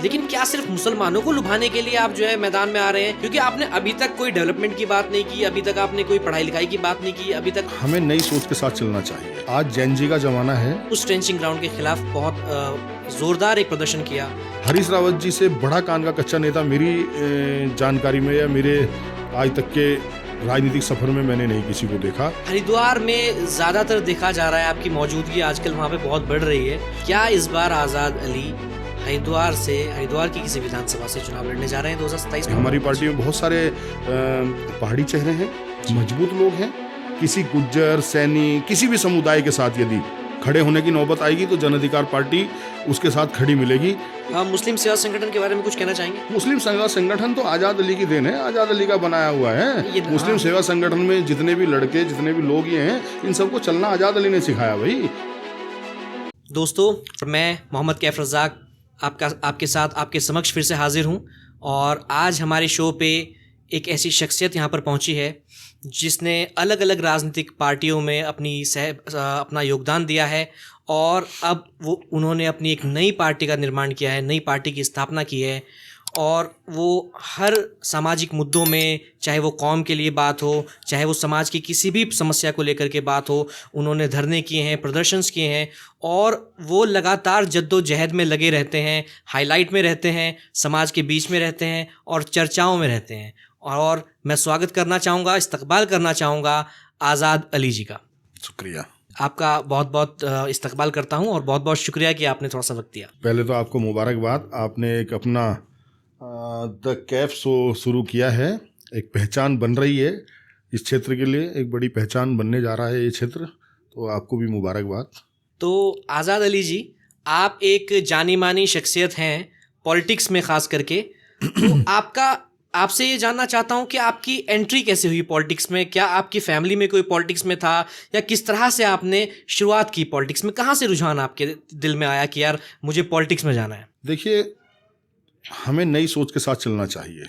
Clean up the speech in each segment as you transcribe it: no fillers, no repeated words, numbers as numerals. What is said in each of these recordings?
लेकिन क्या सिर्फ मुसलमानों को लुभाने के लिए आप जो है मैदान में आ रहे हैं? क्योंकि आपने अभी तक कोई डेवलपमेंट की बात नहीं की, अभी तक आपने कोई पढ़ाई लिखाई की बात नहीं की, अभी तक हमें नई सोच के साथ चलना चाहिए। आज जैन जी का जमाना है। उस ट्रेंचिंग ग्राउंड के खिलाफ बहुत जोरदार एक प्रदर्शन किया। हरीश रावत जी से बड़ा कान का कच्चा नेता मेरी जानकारी में या मेरे आज तक के राजनीतिक सफर में मैंने नहीं किसी को देखा। हरिद्वार में ज्यादातर देखा जा रहा है आपकी मौजूदगी आजकल वहाँ पे बहुत बढ़ रही है। क्या इस बार आजाद अली हरिद्वार की किसी विधानसभा से चुनाव लड़ने जा रहे हैं 2027 में? हमारी पार्टी में बहुत सारे पहाड़ी चेहरे हैं, मजबूत लोग हैं। किसी गुज्जर, सैनी, किसी भी समुदाय के साथ यदि खड़े होने की नौबत आएगी तो जन अधिकार पार्टी उसके साथ खड़ी मिलेगी। मुस्लिम सेवा संगठन के बारे में कुछ कहना चाहेंगे? मुस्लिम सेवा संगठन तो आजाद अली की देन है, आजाद अली का बनाया हुआ है। मुस्लिम सेवा संगठन में जितने भी लड़के, जितने भी लोग ये हैं, इन सबको चलना आजाद अली ने सिखाया भाई। दोस्तों, मैं मोहम्मद कैफ रज़ाक आपके साथ आपके समक्ष फिर से हाजिर हूँ और आज हमारे शो पे एक ऐसी शख्सियत यहाँ पर पहुँची है जिसने अलग अलग राजनीतिक पार्टियों में अपना योगदान दिया है और अब उन्होंने अपनी एक नई पार्टी का निर्माण किया है, नई पार्टी की स्थापना की है और वो हर सामाजिक मुद्दों में, चाहे वो कौम के लिए बात हो, चाहे वो समाज की किसी भी समस्या को लेकर के बात हो, उन्होंने धरने किए हैं, प्रदर्शन किए हैं और वो लगातार जद्दोजहद में लगे रहते हैं, हाईलाइट में रहते हैं, समाज के बीच में रहते हैं और चर्चाओं में रहते हैं। और मैं स्वागत करना चाहूँगा, इस्तकबाल करना चाहूँगा आज़ाद अली जी का। शुक्रिया, आपका बहुत बहुत इस्तकबाल करता हूँ और बहुत बहुत शुक्रिया कि आपने थोड़ा सा वक्त दिया। पहले तो आपको मुबारकबाद, आपने एक अपना द कैफ शो शुरू किया है, एक पहचान बन रही है इस क्षेत्र के लिए, एक बड़ी पहचान बनने जा रहा है ये क्षेत्र, तो आपको भी मुबारकबाद। तो आज़ाद अली जी, आप एक जानी मानी शख्सियत हैं पॉलिटिक्स में ख़ास करके, तो आपसे ये जानना चाहता हूँ कि आपकी एंट्री कैसे हुई पॉलिटिक्स में? क्या आपकी फैमिली में कोई पॉलिटिक्स में था या किस तरह से आपने शुरुआत की पॉलिटिक्स में? कहाँ से रुझान आपके दिल में आया कि यार मुझे पॉलिटिक्स में जाना है? देखिए, हमें नई सोच के साथ चलना चाहिए।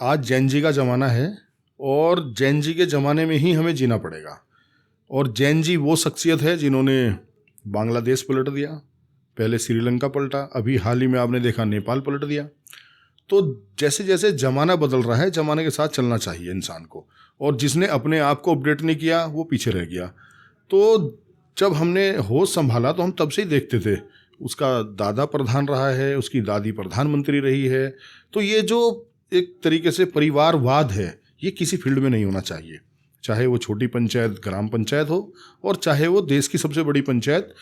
आज जैन जी का ज़माना है और जैन जी के ज़माने में ही हमें जीना पड़ेगा। और जैन जी वो शख्सियत है जिन्होंने बांग्लादेश पलट दिया, पहले श्रीलंका पलटा, अभी हाल ही में आपने देखा नेपाल पलट दिया। तो जैसे जैसे ज़माना बदल रहा है, ज़माने के साथ चलना चाहिए इंसान को, और जिसने अपने आप को अपडेट नहीं किया वो पीछे रह गया। तो जब हमने होश संभाला तो हम तब से ही देखते थे, उसका दादा प्रधान रहा है, उसकी दादी प्रधानमंत्री रही है। तो ये जो एक तरीके से परिवारवाद है, ये किसी फील्ड में नहीं होना चाहिए, चाहे वो छोटी पंचायत ग्राम पंचायत हो और चाहे वो देश की सबसे बड़ी पंचायत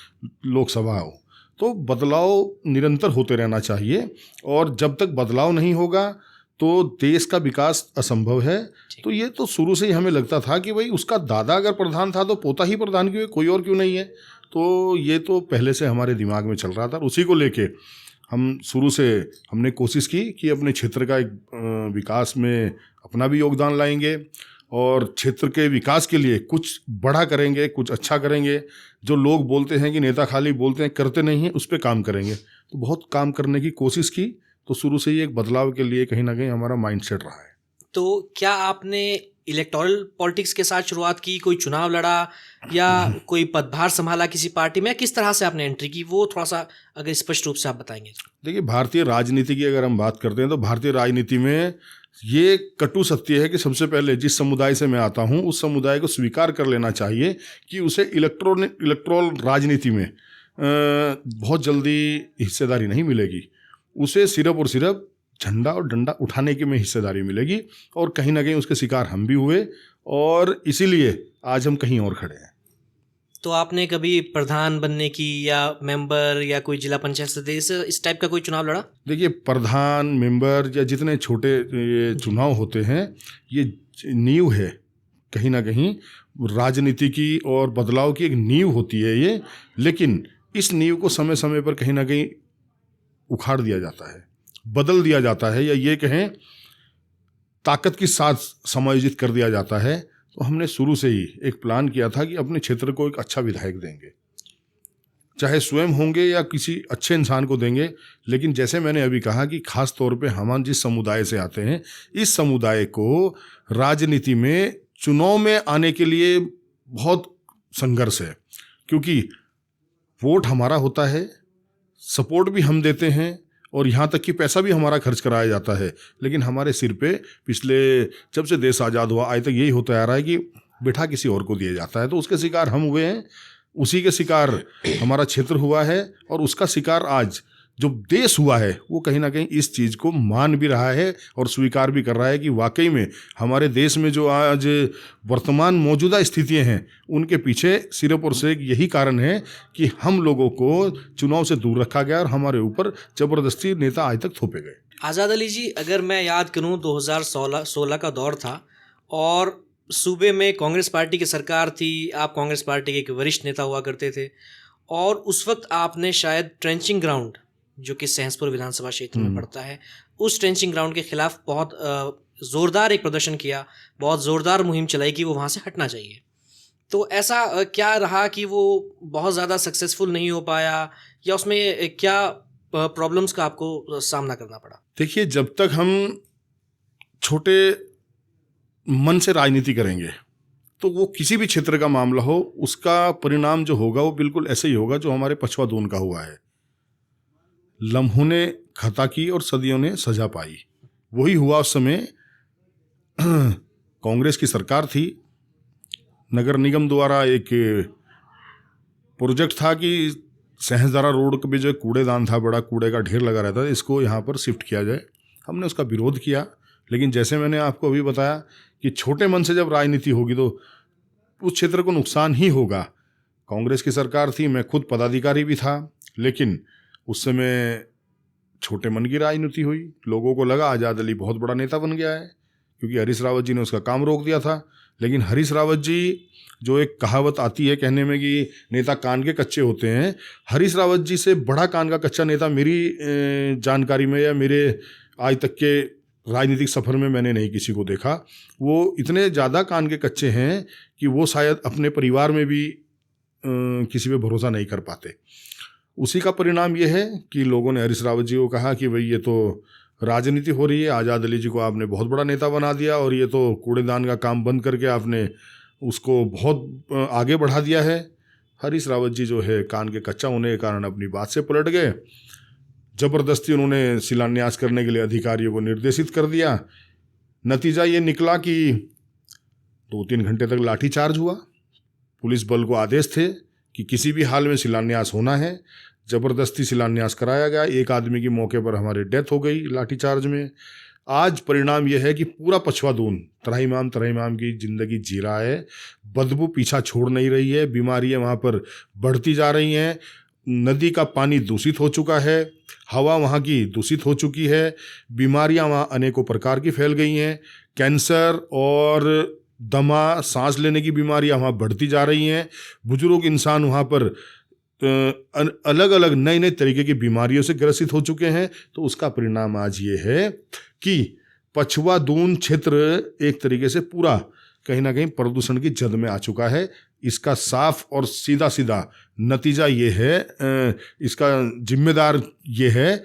लोकसभा हो। तो बदलाव निरंतर होते रहना चाहिए और जब तक बदलाव नहीं होगा तो देश का विकास असंभव है। तो ये तो शुरू से ही हमें लगता था कि भाई उसका दादा अगर प्रधान था तो पोता ही प्रधान क्यों है, कोई और क्यों नहीं है। तो ये तो पहले से हमारे दिमाग में चल रहा था, उसी को लेके हम शुरू से हमने कोशिश की कि अपने क्षेत्र का एक विकास में अपना भी योगदान लाएंगे और क्षेत्र के विकास के लिए कुछ बड़ा करेंगे, कुछ अच्छा करेंगे। जो लोग बोलते हैं कि नेता खाली बोलते हैं करते नहीं हैं, उस पर काम करेंगे। तो बहुत काम करने की कोशिश की, तो शुरू से ही एक बदलाव के लिए कहीं ना कहीं हमारा माइंडसेट रहा है। तो क्या आपने इलेक्टोरल पॉलिटिक्स के साथ शुरुआत की, कोई चुनाव लड़ा या कोई पदभार संभाला किसी पार्टी में? किस तरह से आपने एंट्री की, वो थोड़ा सा अगर स्पष्ट रूप से आप बताएंगे। देखिए, भारतीय राजनीति की अगर हम बात करते हैं तो भारतीय राजनीति में ये कटु सत्य है कि सबसे पहले जिस समुदाय से मैं आता हूँ उस समुदाय को स्वीकार कर लेना चाहिए कि उसे इलेक्टोरल राजनीति में बहुत जल्दी हिस्सेदारी नहीं मिलेगी। उसे सिर्फ और सिर्फ झंडा और डंडा उठाने की में हिस्सेदारी मिलेगी, और कहीं ना कहीं उसके शिकार हम भी हुए और इसीलिए आज हम कहीं और खड़े हैं। तो आपने कभी प्रधान बनने की या मेंबर या कोई जिला पंचायत सदस्य इस टाइप का कोई चुनाव लड़ा? देखिए, प्रधान, मेंबर या जितने छोटे ये चुनाव होते हैं, ये नींव है कहीं ना कहीं राजनीति की और बदलाव की, एक नींव होती है ये। लेकिन इस नींव को समय समय पर कहीं ना कहीं उखाड़ दिया जाता है, बदल दिया जाता है, या ये कहें ताकत के साथ समायोजित कर दिया जाता है। तो हमने शुरू से ही एक प्लान किया था कि अपने क्षेत्र को एक अच्छा विधायक देंगे, चाहे स्वयं होंगे या किसी अच्छे इंसान को देंगे। लेकिन जैसे मैंने अभी कहा कि खास तौर पे हम जिस समुदाय से आते हैं, इस समुदाय को राजनीति में चुनाव में आने के लिए बहुत संघर्ष है, क्योंकि वोट हमारा होता है, सपोर्ट भी हम देते हैं और यहाँ तक कि पैसा भी हमारा खर्च कराया जाता है, लेकिन हमारे सिर पे पिछले जब से देश आज़ाद हुआ आज तक यही होता आ रहा है कि बिठा किसी और को दिया जाता है। तो उसके शिकार हम हुए हैं, उसी के शिकार हमारा क्षेत्र हुआ है और उसका शिकार आज जो देश हुआ है वो कहीं ना कहीं इस चीज़ को मान भी रहा है और स्वीकार भी कर रहा है कि वाकई में हमारे देश में जो आज वर्तमान मौजूदा स्थितियां हैं उनके पीछे सिर्फ और सिर्फ यही कारण है कि हम लोगों को चुनाव से दूर रखा गया और हमारे ऊपर ज़बरदस्ती नेता आज तक थोपे गए। आज़ाद अली जी, अगर मैं याद करूं 2016 का दौर था और सूबे में कांग्रेस पार्टी की सरकार थी, आप कांग्रेस पार्टी के एक वरिष्ठ नेता हुआ करते थे और उस वक्त आपने शायद ट्रेंचिंग ग्राउंड जो कि सहसपुर विधानसभा क्षेत्र में पड़ता है, उस ट्रेंचिंग ग्राउंड के खिलाफ बहुत ज़ोरदार एक प्रदर्शन किया, बहुत ज़ोरदार मुहिम चलाई कि वो वहाँ से हटना चाहिए। तो ऐसा क्या रहा कि वो बहुत ज़्यादा सक्सेसफुल नहीं हो पाया या उसमें क्या प्रॉब्लम्स का आपको सामना करना पड़ा? देखिए, जब तक हम छोटे मन से राजनीति करेंगे तो वो किसी भी क्षेत्र का मामला हो उसका परिणाम जो होगा वो बिल्कुल ऐसे ही होगा जो हमारे पछवा दून का हुआ है। लम्हों ने खता की और सदियों ने सजा पाई, वही हुआ उस समय। कांग्रेस की सरकार थी, नगर निगम द्वारा एक प्रोजेक्ट था कि सहजदरा रोड पे जो कूड़ेदान था, बड़ा कूड़े का ढेर लगा रहता था, इसको यहाँ पर शिफ्ट किया जाए। हमने उसका विरोध किया, लेकिन जैसे मैंने आपको अभी बताया कि छोटे मन से जब राजनीति होगी तो उस क्षेत्र को नुकसान ही होगा। कांग्रेस की सरकार थी, मैं खुद पदाधिकारी भी था, लेकिन उस समय छोटे मन की राजनीति हुई। लोगों को लगा आज़ाद अली बहुत बड़ा नेता बन गया है क्योंकि हरीश रावत जी ने उसका काम रोक दिया था। लेकिन हरीश रावत जी, जो एक कहावत आती है कहने में कि नेता कान के कच्चे होते हैं, हरीश रावत जी से बड़ा कान का कच्चा नेता मेरी जानकारी में या मेरे आज तक के राजनीतिक सफ़र में मैंने नहीं किसी को देखा। वो इतने ज़्यादा कान के कच्चे हैं कि वो शायद अपने परिवार में भी किसी पे भरोसा नहीं कर पाते। उसी का परिणाम ये है कि लोगों ने हरीश रावत जी को कहा कि भाई ये तो राजनीति हो रही है, आज़ाद अली जी को आपने बहुत बड़ा नेता बना दिया और ये तो कूड़ेदान का काम बंद करके आपने उसको बहुत आगे बढ़ा दिया है। हरीश रावत जी जो है कान के कच्चा होने के कारण अपनी बात से पलट गए। ज़बरदस्ती उन्होंने शिलान्यास करने के लिए अधिकारियों को निर्देशित कर दिया। नतीजा ये निकला कि 2-3 घंटे तक लाठीचार्ज हुआ। पुलिस बल को आदेश थे कि किसी भी हाल में शिलान्यास होना है। ज़बरदस्ती शिलान्यास कराया गया। एक आदमी की मौके पर हमारी डेथ हो गई लाठीचार्ज में। आज परिणाम यह है कि पूरा पछवा दून तराईमाम की ज़िंदगी जी रहा है। बदबू पीछा छोड़ नहीं रही है, बीमारियां वहाँ पर बढ़ती जा रही हैं। नदी का पानी दूषित हो चुका है, हवा वहाँ की दूषित हो चुकी है, बीमारियां वहाँ अनेकों प्रकार की फैल गई हैं। कैंसर और दमा, सांस लेने की बीमारियां वहाँ बढ़ती जा रही हैं। बुजुर्ग इंसान वहाँ पर अलग अलग नए नए तरीके की बीमारियों से ग्रसित हो चुके हैं। तो उसका परिणाम आज ये है कि पछवा दून क्षेत्र एक तरीके से पूरा कहीं ना कहीं प्रदूषण की जद में आ चुका है। इसका साफ और सीधा सीधा नतीजा ये है, इसका जिम्मेदार ये है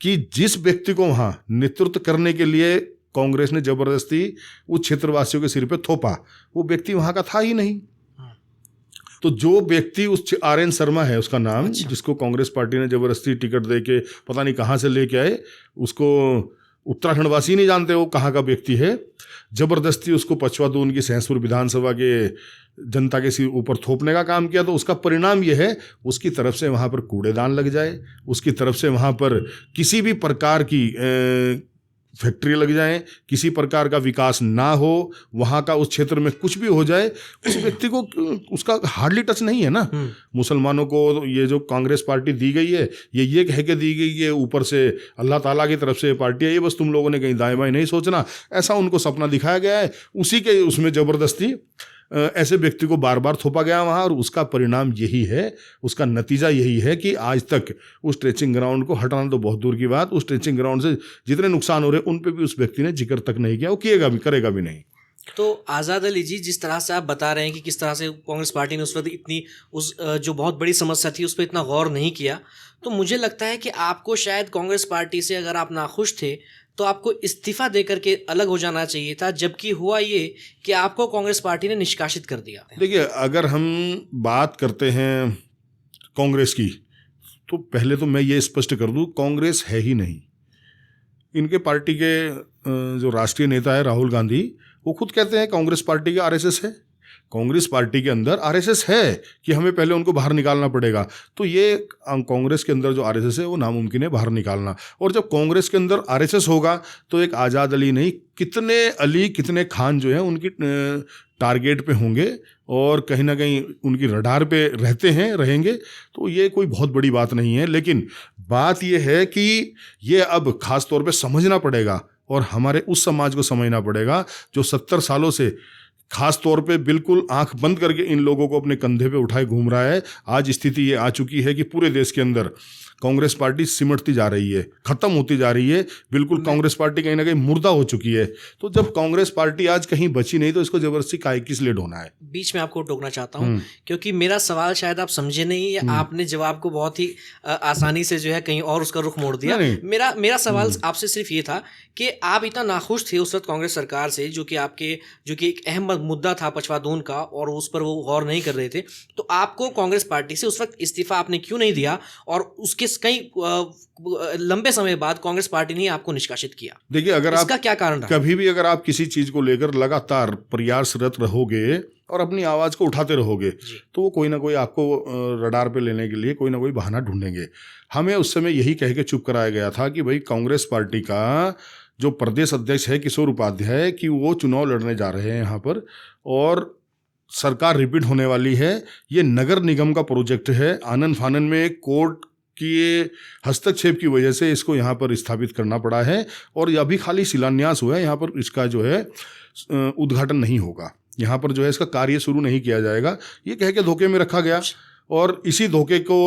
कि जिस व्यक्ति को वहाँ नेतृत्व करने के लिए कांग्रेस ने जबरदस्ती उस क्षेत्रवासियों के सिर पे थोपा, वो व्यक्ति वहाँ का था ही नहीं। तो जो व्यक्ति उस RN शर्मा है उसका नाम, अच्छा, जिसको कांग्रेस पार्टी ने जबरदस्ती टिकट दे के पता नहीं कहाँ से लेके आए, उसको उत्तराखंड वासी नहीं जानते वो कहाँ का व्यक्ति है। जबरदस्ती उसको पछवा दून की सहसपुर विधानसभा के जनता के ऊपर थोपने का काम किया। तो उसका परिणाम यह है उसकी तरफ से वहाँ पर कूड़ेदान लग जाए, उसकी तरफ से वहाँ पर किसी भी प्रकार की फैक्ट्री लग जाए, किसी प्रकार का विकास ना हो, वहाँ का उस क्षेत्र में कुछ भी हो जाए, उस व्यक्ति को उसका हार्डली टच नहीं है ना। मुसलमानों को ये जो कांग्रेस पार्टी दी गई है ये कह के दी गई है ऊपर से अल्लाह ताला की तरफ से पार्टी है, ये बस तुम लोगों ने कहीं दाएं बाएं नहीं सोचना, ऐसा उनको सपना दिखाया गया है। उसी के उसमें ज़बरदस्ती ऐसे व्यक्ति को बार बार थोपा गया वहाँ, और उसका परिणाम यही है, उसका नतीजा यही है कि आज तक उस ट्रेचिंग ग्राउंड को हटाना तो बहुत दूर की बात, उस ट्रेचिंग ग्राउंड से जितने नुकसान हो रहे उन पे भी उस व्यक्ति ने जिक्र तक नहीं किया, वो किएगा भी, करेगा भी नहीं। तो आज़ाद अली जी, जिस तरह से आप बता रहे हैं कि किस तरह से कांग्रेस पार्टी ने उस वक्त इतनी जो बहुत बड़ी समस्या थी उस पर इतना गौर नहीं किया, तो मुझे लगता है कि आपको शायद कांग्रेस पार्टी से अगर आप नाखुश थे तो आपको इस्तीफा दे करके अलग हो जाना चाहिए था, जबकि हुआ ये कि आपको कांग्रेस पार्टी ने निष्कासित कर दिया। देखिए, अगर हम बात करते हैं कांग्रेस की तो पहले तो मैं ये स्पष्ट कर दूं, कांग्रेस है ही नहीं। इनके पार्टी के जो राष्ट्रीय नेता है राहुल गांधी, वो खुद कहते हैं कांग्रेस पार्टी का आरएसएस है। कांग्रेस पार्टी के अंदर आरएसएस है कि हमें पहले उनको बाहर निकालना पड़ेगा। तो ये कांग्रेस के अंदर जो आरएसएस है वो नामुमकिन है बाहर निकालना। और जब कांग्रेस के अंदर आरएसएस होगा तो एक आज़ाद अली नहीं, कितने अली कितने खान जो है उनकी टारगेट पे होंगे और कहीं ना कहीं उनकी रडार पे रहेंगे। तो ये कोई बहुत बड़ी बात नहीं है। लेकिन बात ये है कि ये अब खास तौर पे समझना पड़ेगा और हमारे उस समाज को समझना पड़ेगा जो 70 सालों से खास तौर पे बिल्कुल आंख बंद करके इन लोगों को अपने कंधे पे उठाए घूम रहा है। आज स्थिति ये आ चुकी है कि पूरे देश के अंदर कांग्रेस पार्टी सिमटती जा रही है, खत्म होती जा रही है। बिल्कुल कांग्रेस पार्टी कहीं ना कहीं मुर्दा हो चुकी है। तो जब कांग्रेस पार्टी आज कहीं बची नहीं तो इसको जबरदस्ती काहे किस लिए ढोना है। बीच में आपको टोकना चाहता हूँ क्योंकि मेरा सवाल शायद आप समझे नहीं या आपने जवाब को बहुत ही आसानी से जो है कहीं और उसका रुख मोड़ दिया। मेरा सवाल आपसे सिर्फ ये था कि आप इतना नाखुश थे उस वक्त कांग्रेस सरकार से, जो कि एक अहम मुद्दा था पछवादून का, और उस पर वो गौर नहीं कर रहे थे। तो आपको कांग्रेस पार्टी से उस वक्त इस्तीफा आपने क्यों नहीं दिया और उसके कई लंबे समय बाद कांग्रेस पार्टी ने आपको निष्कासित किया? देखिए, अगर इसका क्या कारण रहा? कभी भी अगर आप किसी चीज को लेकर लगातार प्रयासरत रहोगे और अपनी आवाज को उठाते रहोगे तो वो कोई ना कोई आपको रडार पे लेने के लिए कोई ना कोई बहाना ढूंढेंगे। हमें उस समय यही कह के चुप कराया गया था कि भाई कांग्रेस पार्टी का जो प्रदेश अध्यक्ष है किशोर उपाध्याय, कि वो चुनाव लड़ने जा रहे हैं यहाँ पर और सरकार रिपीट होने वाली है। ये नगर निगम का प्रोजेक्ट है। आनन फानन में कोर्ट के हस्तक्षेप की वजह से इसको यहाँ पर स्थापित करना पड़ा है और अभी खाली शिलान्यास हुआ है। यहाँ पर इसका जो है उद्घाटन नहीं होगा, यहाँ पर जो है इसका कार्य शुरू नहीं किया जाएगा। ये कह के धोखे में रखा गया और इसी धोखे को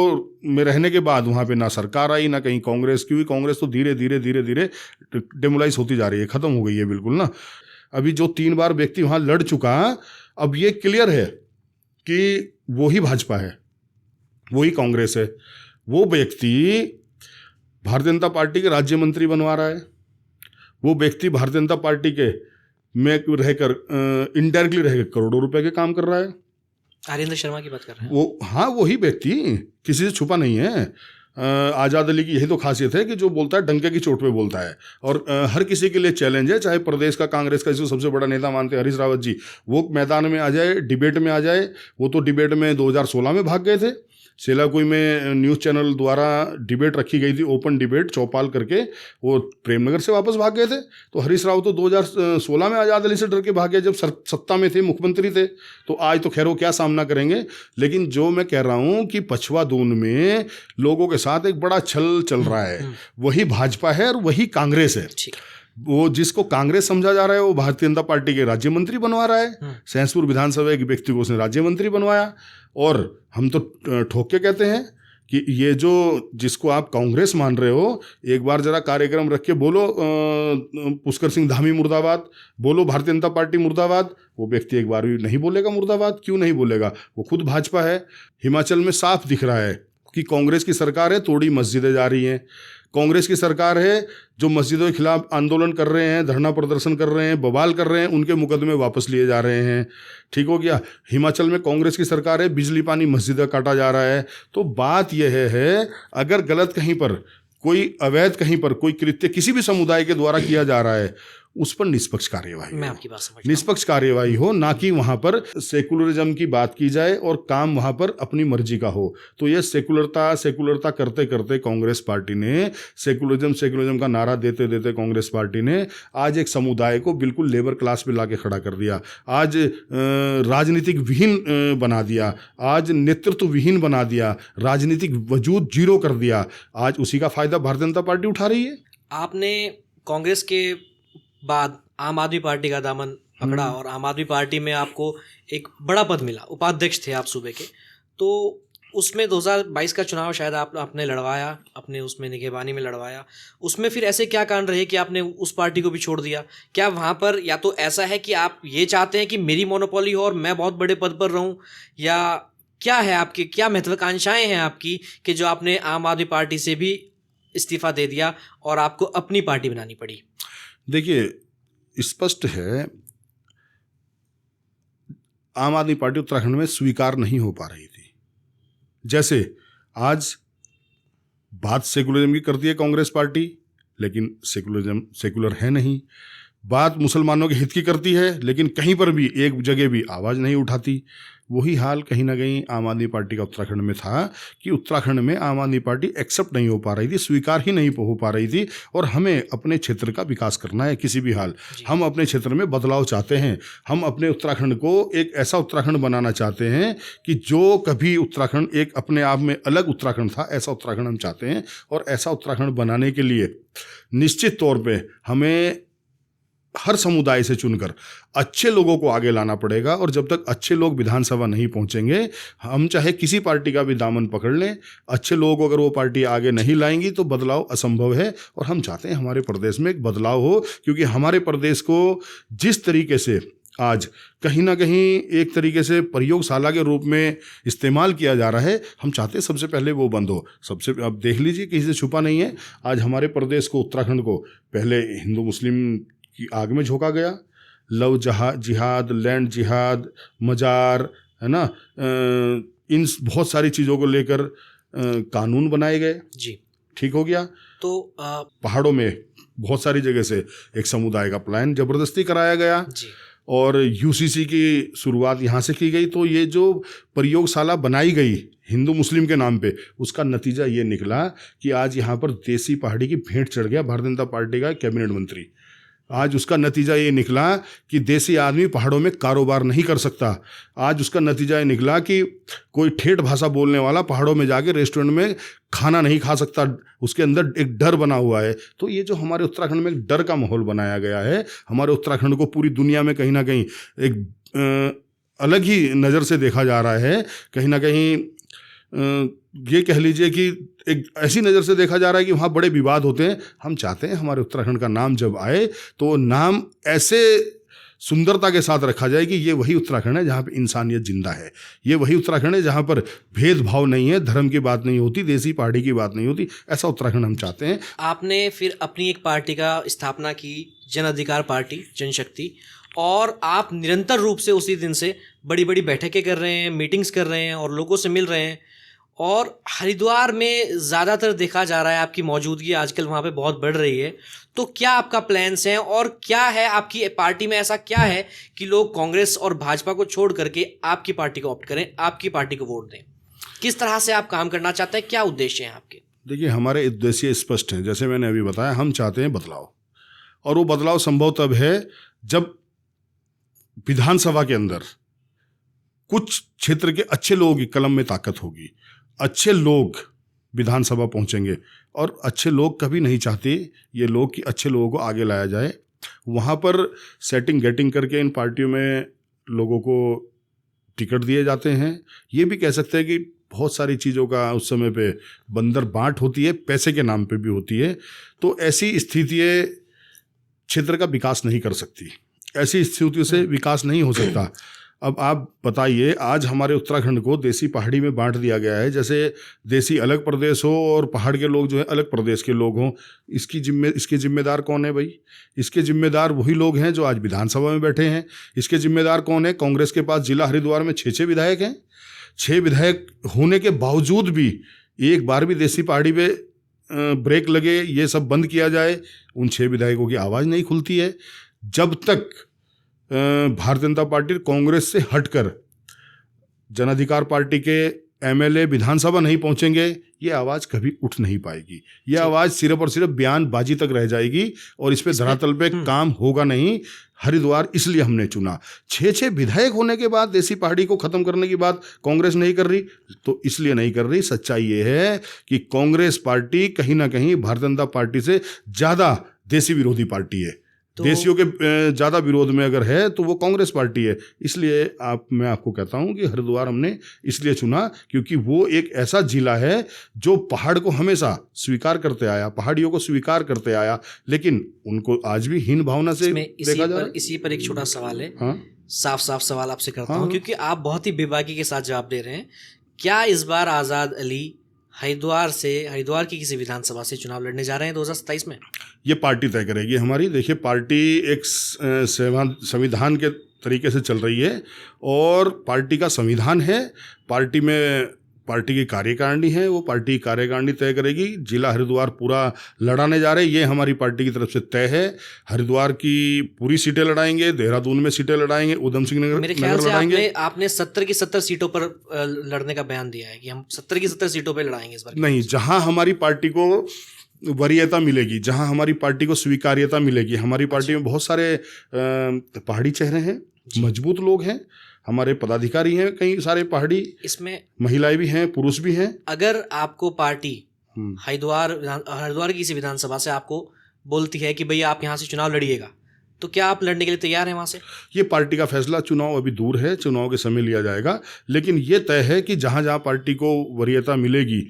में रहने के बाद वहाँ पे ना सरकार आई ना कहीं कांग्रेस, क्योंकि कांग्रेस तो धीरे धीरे डेमोलाइज होती जा रही है, ख़त्म हो गई है बिल्कुल ना। अभी जो 3 बार व्यक्ति वहाँ लड़ चुका, अब ये क्लियर है कि वही भाजपा है, वही कांग्रेस है। वो व्यक्ति भारतीय जनता पार्टी के राज्य मंत्री बनवा रहा है, वो व्यक्ति भारतीय जनता पार्टी के में रहकर इनडायरेक्टली रहकर करोड़ों रुपए के काम कर रहा है। आर्येंद्र शर्मा की बात कर रहे हैं वो, हाँ वही व्यक्ति, किसी से छुपा नहीं है। आज़ाद अली की यही तो खासियत है कि जो बोलता है डंके की चोट पे बोलता है और हर किसी के लिए चैलेंज है, चाहे प्रदेश का कांग्रेस का जिसको सबसे बड़ा नेता मानते हैं हरीश रावत जी, वो मैदान में आ जाए, डिबेट में आ जाए। वो तो डिबेट में 2016 में भाग गए थे। सेलाकुई में न्यूज़ चैनल द्वारा डिबेट रखी गई थी, ओपन डिबेट चौपाल करके, वो प्रेमनगर से वापस भाग गए थे। तो हरीश राव तो 2016 में आज़ाद अली से डर के भाग गए जब सत्ता में थे, मुख्यमंत्री थे। तो आज तो खैर वो क्या सामना करेंगे। लेकिन जो मैं कह रहा हूँ कि पछवादून में लोगों के साथ एक बड़ा छल चल रहा है, वही भाजपा है और वही कांग्रेस है। वो जिसको कांग्रेस समझा जा रहा है वो भारतीय जनता पार्टी के राज्य मंत्री बनवा रहा है। सहसपुर विधानसभा के व्यक्ति को उसने राज्य मंत्री बनवाया और हम तो ठोक के कहते हैं कि ये जो जिसको आप कांग्रेस मान रहे हो, एक बार जरा कार्यक्रम रख के बोलो पुष्कर सिंह धामी मुर्दाबाद, बोलो भारतीय जनता पार्टी मुर्दाबाद। वो व्यक्ति एक बार भी नहीं बोलेगा मुर्दाबाद। क्यों नहीं बोलेगा? वो खुद भाजपा है। हिमाचल में साफ दिख रहा है कि कांग्रेस की सरकार है, तोड़ी मस्जिदें जा रही हैं। कांग्रेस की सरकार है जो मस्जिदों के खिलाफ आंदोलन कर रहे हैं, धरना प्रदर्शन कर रहे हैं, बवाल कर रहे हैं, उनके मुकदमे वापस लिए जा रहे हैं। ठीक हो गया। हिमाचल में कांग्रेस की सरकार है, बिजली पानी मस्जिदें काटा जा रहा है। तो बात यह है, अगर गलत कहीं पर कोई अवैध कहीं पर कोई कृत्य किसी भी समुदाय के द्वारा किया जा रहा है, उस पर निष्पक्ष कार्यवाही, मैं आपकी बात समझ, निष्पक्ष कार्यवाही हो, ना कि वहां पर सेकुलरिज्म की बात की जाए और काम वहां पर अपनी मर्जी का हो। तो ये सेकुलरता करते करते कांग्रेस पार्टी ने सेकुलरिज्म का नारा देते देते कांग्रेस पार्टी ने आज एक समुदाय को बिल्कुल लेबर क्लास पे लाके खड़ा कर दिया। आज राजनीतिक विहीन बना दिया, आज नेतृत्व विहीन बना दिया, राजनीतिक वजूद जीरो कर दिया। आज उसी का फायदा भारतीय जनता पार्टी उठा रही है। आपने कांग्रेस के बाद आम आदमी पार्टी का दामन पकड़ा और आम आदमी पार्टी में आपको एक बड़ा पद मिला, उपाध्यक्ष थे आप सूबे के। तो उसमें 2022 का चुनाव शायद आपने लड़वाया, अपने उसमें निगहबानी में लड़वाया। उसमें फिर ऐसे क्या कारण रहे कि आपने उस पार्टी को भी छोड़ दिया? क्या वहाँ पर या तो ऐसा है कि आप ये चाहते हैं कि मेरी मोनोपोली हो और मैं बहुत बड़े पद पर रहूँ, या क्या है आपकी, क्या महत्वाकांक्षाएँ हैं आपकी कि जो आपने आम आदमी पार्टी से भी इस्तीफा दे दिया और आपको अपनी पार्टी बनानी पड़ी? देखिए, स्पष्ट है आम आदमी पार्टी उत्तराखंड में स्वीकार नहीं हो पा रही थी। जैसे आज बात सेकुलरिज्म की करती है कांग्रेस पार्टी, लेकिन सेकुलर है नहीं। बात मुसलमानों के हित की करती है, लेकिन कहीं पर भी एक जगह भी आवाज़ नहीं उठाती। वही हाल कहीं ना कहीं आम आदमी पार्टी का उत्तराखंड में था कि उत्तराखंड में आम आदमी पार्टी एक्सेप्ट नहीं हो पा रही थी, स्वीकार ही नहीं हो पा रही थी। और हमें अपने क्षेत्र का विकास करना है किसी भी हाल, हम अपने क्षेत्र में बदलाव चाहते हैं। हम अपने उत्तराखंड को एक ऐसा उत्तराखंड बनाना चाहते हैं कि जो कभी उत्तराखंड एक अपने आप में अलग उत्तराखंड था, ऐसा उत्तराखंड हम चाहते हैं। और ऐसा उत्तराखंड बनाने के लिए निश्चित तौर पे हमें हर समुदाय से चुनकर अच्छे लोगों को आगे लाना पड़ेगा। और जब तक अच्छे लोग विधानसभा नहीं पहुंचेंगे, हम चाहे किसी पार्टी का भी दामन पकड़ लें, अच्छे लोगों को अगर वो पार्टी आगे नहीं लाएंगी तो बदलाव असंभव है। और हम चाहते हैं हमारे प्रदेश में एक बदलाव हो, क्योंकि हमारे प्रदेश को जिस तरीके से आज कहीं ना कहीं एक तरीके से प्रयोगशाला के रूप में इस्तेमाल किया जा रहा है, हम चाहते हैं सबसे पहले वो बंद हो। सबसे अब देख लीजिए, किसी से छुपा नहीं है, आज हमारे प्रदेश को, उत्तराखंड को पहले हिंदू मुस्लिम की आग में झोंका गया। लव जिहाद, लैंड जिहाद, मजार, है ना, इन बहुत सारी चीज़ों को लेकर कानून बनाए गए जी, ठीक हो गया। तो पहाड़ों में बहुत सारी जगह से एक समुदाय का प्लान जबरदस्ती कराया गया जी, और यूसीसी की शुरुआत यहाँ से की गई। तो ये जो प्रयोगशाला बनाई गई हिंदू मुस्लिम के नाम पे, उसका नतीजा ये निकला कि आज यहाँ पर देसी पहाड़ी की भेंट चढ़ गया भारतीय जनता पार्टी का कैबिनेट मंत्री। आज उसका नतीजा ये निकला कि देसी आदमी पहाड़ों में कारोबार नहीं कर सकता। आज उसका नतीजा ये निकला कि कोई ठेठ भाषा बोलने वाला पहाड़ों में जाके रेस्टोरेंट में खाना नहीं खा सकता, उसके अंदर एक डर बना हुआ है। तो ये जो हमारे उत्तराखंड में एक डर का माहौल बनाया गया है, हमारे उत्तराखंड को पूरी दुनिया में कहीं ना कहीं एक अलग ही नज़र से देखा जा रहा है। कहीं ना कहीं ये कह लीजिए कि एक ऐसी नज़र से देखा जा रहा है कि वहाँ बड़े विवाद होते हैं। हम चाहते हैं हमारे उत्तराखंड का नाम जब आए तो नाम ऐसे सुंदरता के साथ रखा जाए कि ये वही उत्तराखंड है जहाँ पे इंसानियत जिंदा है, ये वही उत्तराखंड है जहाँ पर भेदभाव नहीं है, धर्म की बात नहीं होती, देसी पहाड़ी की बात नहीं होती। ऐसा उत्तराखंड हम चाहते हैं। आपने फिर अपनी एक पार्टी का स्थापना की, जन अधिकार पार्टी, जनशक्ति, और आप निरंतर रूप से उसी दिन से बड़ी बड़ी बैठकें कर रहे हैं, मीटिंग्स कर रहे हैं और लोगों से मिल रहे हैं। और हरिद्वार में ज़्यादातर देखा जा रहा है आपकी मौजूदगी आजकल वहाँ पे बहुत बढ़ रही है। तो क्या आपका प्लान्स हैं और क्या है आपकी पार्टी में, ऐसा क्या है कि लोग कांग्रेस और भाजपा को छोड़ करके आपकी पार्टी को ऑप्ट करें, आपकी पार्टी को वोट दें? किस तरह से आप काम करना चाहते हैं, क्या उद्देश्य हैं आपके? देखिए, हमारे उद्देश्य स्पष्ट हैं। जैसे मैंने अभी बताया, हम चाहते हैं बदलाव, और वो बदलाव संभव तब है जब विधानसभा के अंदर कुछ क्षेत्र के अच्छे लोगों की कलम में ताकत होगी, अच्छे लोग विधानसभा पहुंचेंगे। और अच्छे लोग कभी नहीं चाहते ये लोग कि अच्छे लोगों को आगे लाया जाए। वहाँ पर सेटिंग गेटिंग करके इन पार्टियों में लोगों को टिकट दिए जाते हैं। ये भी कह सकते हैं कि बहुत सारी चीज़ों का उस समय पे बंदर बांट होती है, पैसे के नाम पे भी होती है। तो ऐसी स्थितियाँ क्षेत्र का विकास नहीं कर सकती, ऐसी स्थितियों से विकास नहीं हो सकता। अब आप बताइए, आज हमारे उत्तराखंड को देसी पहाड़ी में बांट दिया गया है, जैसे देसी अलग प्रदेश हो और पहाड़ के लोग जो है अलग प्रदेश के लोग हों। इसके जिम्मेदार कौन है भाई? इसके जिम्मेदार वही लोग हैं जो आज विधानसभा में बैठे हैं। इसके जिम्मेदार कौन है? कांग्रेस के पास जिला हरिद्वार में 6 विधायक हैं। 6 विधायक होने के बावजूद भी एक बार भी देसी पहाड़ी पे ब्रेक लगे, ये सब बंद किया जाए, उन 6 विधायकों की आवाज़ नहीं खुलती है। जब तक भारतीय जनता पार्टी कांग्रेस से हटकर जन अधिकार पार्टी के एमएलए विधानसभा नहीं पहुंचेंगे, ये आवाज़ कभी उठ नहीं पाएगी। ये आवाज़ सिर्फ और सिर्फ बयानबाजी तक रह जाएगी और इस पे धरातल पे काम होगा नहीं। हरिद्वार इसलिए हमने चुना। 6 विधायक होने के बाद देसी पहाड़ी को ख़त्म करने की बात कांग्रेस नहीं कर रही, तो इसलिए नहीं कर रही। सच्चाई ये है कि कांग्रेस पार्टी कहीं ना कहीं भारतीय जनता पार्टी से ज़्यादा देसी विरोधी पार्टी है। तो देशियों के ज़्यादा विरोध में अगर है तो वो कांग्रेस पार्टी है। इसलिए मैं आपको कहता हूँ कि हरिद्वार हमने इसलिए चुना क्योंकि वो एक ऐसा जिला है जो पहाड़ को हमेशा स्वीकार करते आया, पहाड़ियों को स्वीकार करते आया, लेकिन उनको आज भी हीन भावना से देखा जा रहा है। इसी पर एक छोटा सवाल है, हाँ, साफ सवाल आपसे करता हूँ, क्योंकि आप बहुत ही बेबाकी के साथ जवाब दे रहे हैं। क्या इस बार आज़ाद अली हरिद्वार की किसी विधानसभा से चुनाव लड़ने जा रहे हैं 2027 में? ये पार्टी तय करेगी हमारी। देखिए, पार्टी एक संविधान के तरीके से चल रही है और पार्टी का संविधान है। पार्टी में पार्टी की कार्यकारिणी है, वो पार्टी की कार्यकारिणी तय करेगी। जिला हरिद्वार पूरा लड़ाने जा रहे हैं, ये हमारी पार्टी की तरफ से तय है। हरिद्वार की पूरी सीटें लड़ाएंगे, देहरादून में सीटें लड़ाएंगे, उधम सिंह नगर मेरे ख्याल से लड़ाएंगे। आपने 70 की 70 सीटों पर लड़ने का बयान दिया है कि हम 70 की 70 सीटों पर लड़ाएंगे इस बार। नहीं, जहां हमारी पार्टी को वरीयता मिलेगी, जहां हमारी पार्टी को स्वीकार्यता मिलेगी। हमारी पार्टी में बहुत सारे पहाड़ी चेहरे हैं, मजबूत लोग हैं, हमारे पदाधिकारी हैं कई सारे पहाड़ी, इसमें महिलाएं भी हैं, पुरुष भी हैं। अगर आपको पार्टी हरिद्वार की किसी विधानसभा से आपको बोलती है कि भैया आप यहाँ से चुनाव लड़िएगा, तो क्या आप लड़ने के लिए तैयार हैं वहाँ से? ये पार्टी का फैसला, चुनाव अभी दूर है, चुनाव के समय लिया जाएगा। लेकिन ये तय है कि जहाँ जहाँ पार्टी को वरीयता मिलेगी,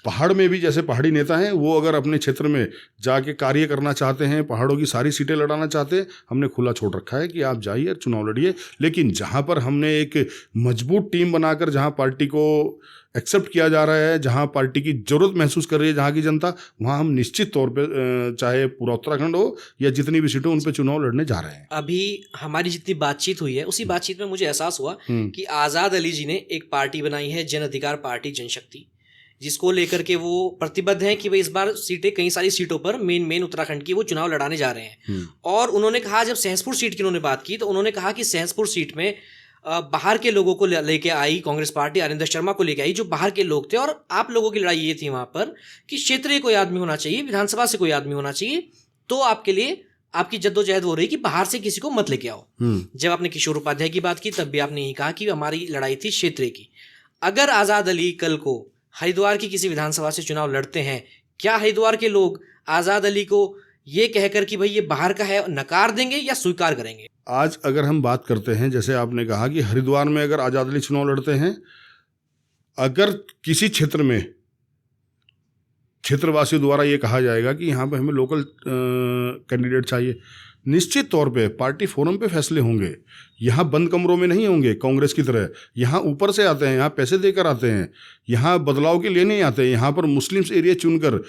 पहाड़ में भी जैसे पहाड़ी नेता हैं, वो अगर अपने क्षेत्र में जाके कार्य करना चाहते हैं, पहाड़ों की सारी सीटें लड़ाना चाहते हैं, हमने खुला छोड़ रखा है कि आप जाइए और चुनाव लड़िए। लेकिन जहाँ पर हमने एक मजबूत टीम बनाकर, जहाँ पार्टी को एक्सेप्ट किया जा रहा है, जहाँ पार्टी की जरूरत महसूस कर रही है जहाँ की जनता, वहाँ हम निश्चित तौर पे चाहे पूरा उत्तराखंड हो या जितनी भी सीटें, उन पे चुनाव लड़ने जा रहे हैं। अभी हमारी जितनी बातचीत हुई है, उसी बातचीत में मुझे एहसास हुआ कि आज़ाद अली जी ने एक पार्टी बनाई है, जन अधिकार पार्टी जनशक्ति, जिसको लेकर के वो प्रतिबद्ध हैं कि भाई इस बार सीटें, कई सारी सीटों पर मेन उत्तराखंड की वो चुनाव लड़ाने जा रहे हैं। और उन्होंने कहा, जब सहसपुर सीट की उन्होंने बात की, तो उन्होंने कहा कि सहसपुर सीट में बाहर के लोगों को लेके आई कांग्रेस पार्टी, अरिंदर शर्मा को लेके आई, जो बाहर के लोग थे। और आप लोगों की लड़ाई ये थी वहां पर कि क्षेत्रीय कोई आदमी होना चाहिए, विधानसभा से कोई आदमी होना चाहिए, तो आपके लिए आपकी जद्दोजहद हो रही कि बाहर से किसी को मत लेके आओ। जब आपने किशोर उपाध्याय की बात की, तब भी आपने यही कहा कि हमारी लड़ाई थी क्षेत्रीय की। अगर आज़ाद अली कल को हरिद्वार की किसी विधानसभा से चुनाव लड़ते हैं, क्या हरिद्वार के लोग आज़ाद अली को ये कहकर कि भाई ये बाहर का है नकार देंगे या स्वीकार करेंगे? आज अगर हम बात करते हैं, जैसे आपने कहा कि हरिद्वार में अगर आज़ाद अली चुनाव लड़ते हैं, अगर किसी क्षेत्र में क्षेत्रवासियों द्वारा ये कहा जाएगा कि यहाँ पे हमें लोकल कैंडिडेट चाहिए, निश्चित तौर पे पार्टी फोरम पे फैसले होंगे। यहाँ बंद कमरों में नहीं होंगे कांग्रेस की तरह, यहाँ ऊपर से आते हैं, यहाँ पैसे देकर आते हैं, यहाँ बदलाव के लिए नहीं आते हैं। यहाँ पर मुस्लिम्स एरिया चुनकर